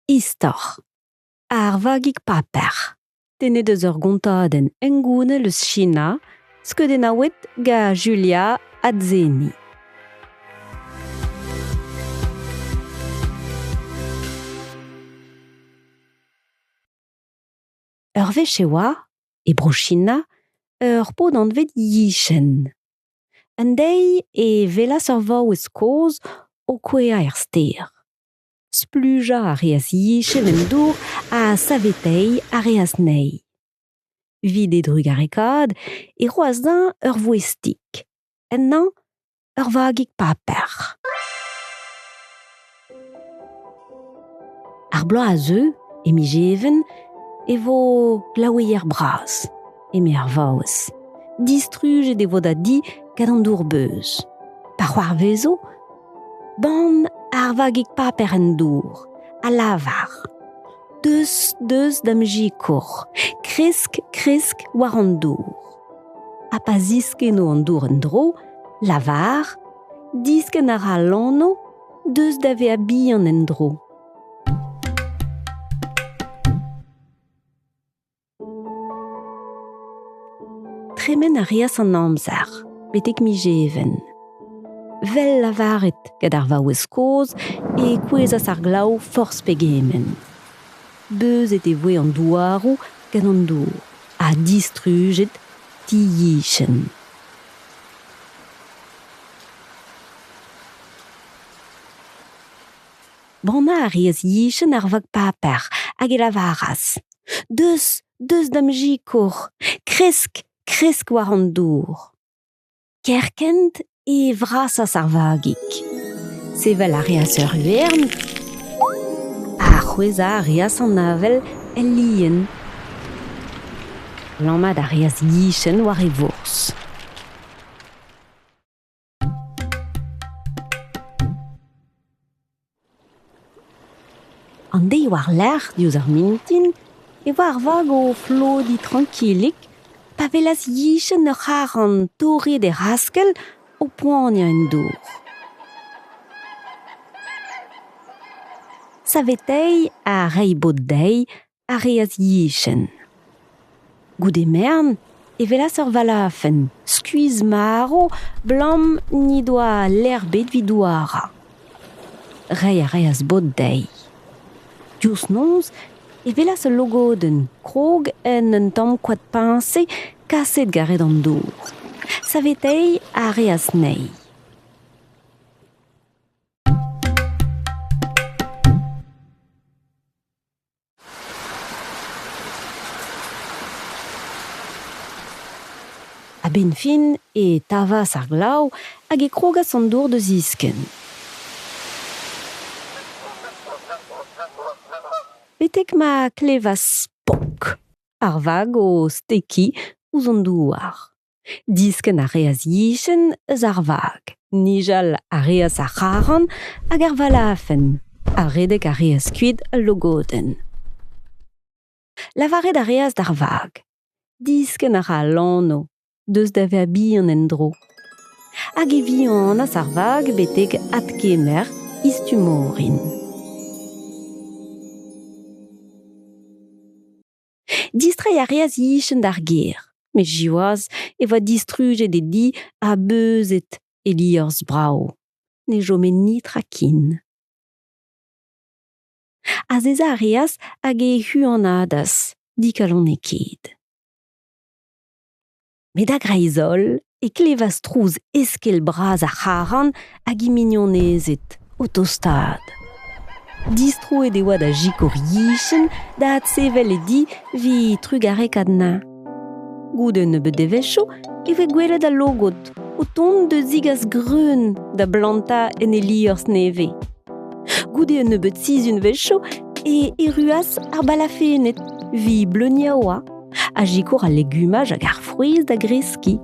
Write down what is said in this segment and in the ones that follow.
istor. Ar vagig paper. Tene deus ur gontadenn engoune leus China, skeudennaouet ga Julia Adzeni. Ur veche oa, e brochina, ur pod an vet yichen. An dei e velas ur vaou eus koz o kwea er stêr. Spluja a reas yichen en dour a savetei a reas nei. Vide drug a rekad e roaz dan ur voestik. En nan, ur vagig paper. Ar bloaz a zeu, e mi jeven, e vo glaouier braz, e me ar vaouez. Distruge e vo da di gant an dour beuz. Par c'hoar vezo, ban ar vagig paper en dour, a lavar. Deus dam jikour, kresk war an dour. A pa ziskeno an dour en dro, lavar, disken ar alano, deus da ve a bihan en dro. Tremen a reas an amzer, betek mi jeven. Vel lavaret gant ar vaouez koz e kouezas ar glaou forz pegemen. Beuzet e voe an douarou gant an dour, a distruget ti yichen. Bana a reas yichen ar vag paper hag e lavaras. Deus dam jikour, kresk war an dour. Kerkent e vrasas ar vagig. Sevel a reas ur vern, a c'hweza a reas an avel el lien. Lammad a reas yichen war e vors. An dei war lec'h diouz ar minutin, e war vag o flodi tranquillik, pa velas yichen ur c'har an torret e raskel o poania en dour. Savetei a reibot dei a reas yichen. Goude mern e velas ur valafen, skuiz maro, blam ni doa l'erbet vidouara. Rei a reas bot dei. Diouz noz, e velas ul logoden, krog en un tamm koad pinse kaset garet an dour. Savetei a reas nei. A ben fin e tavas ar glaou hag e krogas an dour de zisken. Betek ma klevas pok, ar vag o steki ouz an douar. Disken a reas yichen eus ar vag, nijal a reas ar c'haran hag ar valafen, a redek a reas kuit ul logoden. Lavaret a reas d'ar vag, disken ar alano, deus da ve a bihan en dro. Hag e vihanas ar vag betek atkemer istumorin. Distrai a reas yichen d'ar ger, me jiwaz e va distruget e di a beuzet e liorz brao. Ne jo men ni trakin. A zeza a reas hag e huanadas, di kalon e ket. Me da greizol e klevas trouz eskel braz ar c'haran hag e mignonezet, o tostad. Distroet e oa da jikour yichen da atsevel e di vi trugarek adna. Goude nebeut devecho e ve gwelet a logot, o tont de zigas greun da blanta en e liorz neve. Goude nebeut sizun vecho e ruas ar balafenet, vi bleunia oa, a jikour a legumaj hag ar fruiz da greski.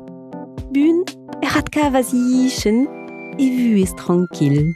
Bun, rat kavas yichen e vuez tranquil.